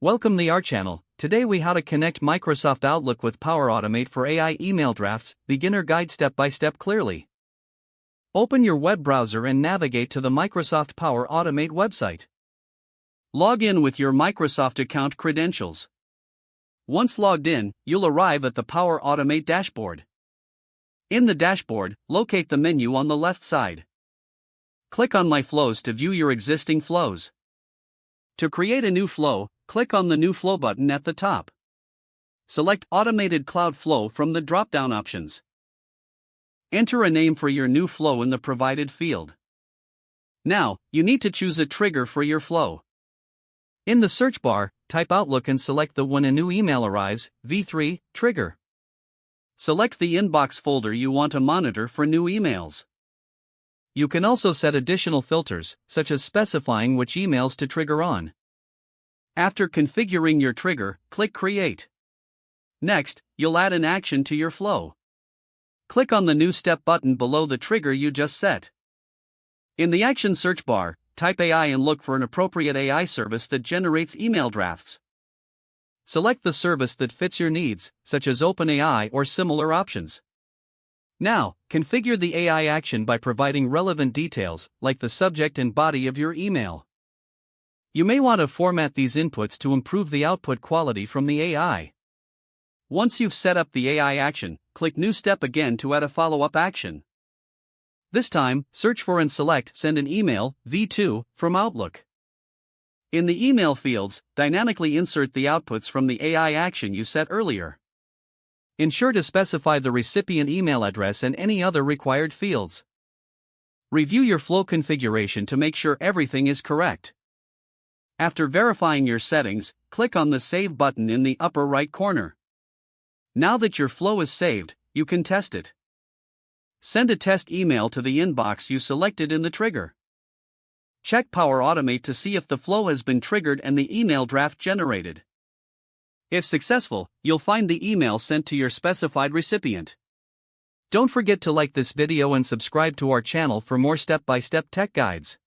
Welcome to our channel. Today we how to connect Microsoft Outlook with Power Automate for AI email drafts, beginner guide step by step clearly. Open your web browser and navigate to the Microsoft Power Automate website. Log in with your Microsoft account credentials. Once logged in, you'll arrive at the Power Automate dashboard. In the dashboard, locate the menu on the left side. Click on My Flows to view your existing flows. To create a new flow, click on the New Flow button at the top. Select Automated Cloud Flow from the drop-down options. Enter a name for your new flow in the provided field. Now, you need to choose a trigger for your flow. In the search bar, type Outlook and select the When a New Email Arrives, V3, trigger. Select the inbox folder you want to monitor for new emails. You can also set additional filters, such as specifying which emails to trigger on. After configuring your trigger, click Create. Next, you'll add an action to your flow. Click on the New Step button below the trigger you just set. In the Action search bar, type AI and look for an appropriate AI service that generates email drafts. Select the service that fits your needs, such as OpenAI or similar options. Now, configure the AI action by providing relevant details, like the subject and body of your email. You may want to format these inputs to improve the output quality from the AI. Once you've set up the AI action, click New Step again to add a follow-up action. This time, search for and select Send an Email, V2, from Outlook. In the email fields, dynamically insert the outputs from the AI action you set earlier. Ensure to specify the recipient email address and any other required fields. Review your flow configuration to make sure everything is correct. After verifying your settings, click on the Save button in the upper right corner. Now that your flow is saved, you can test it. Send a test email to the inbox you selected in the trigger. Check Power Automate to see if the flow has been triggered and the email draft generated. If successful, you'll find the email sent to your specified recipient. Don't forget to like this video and subscribe to our channel for more step-by-step tech guides.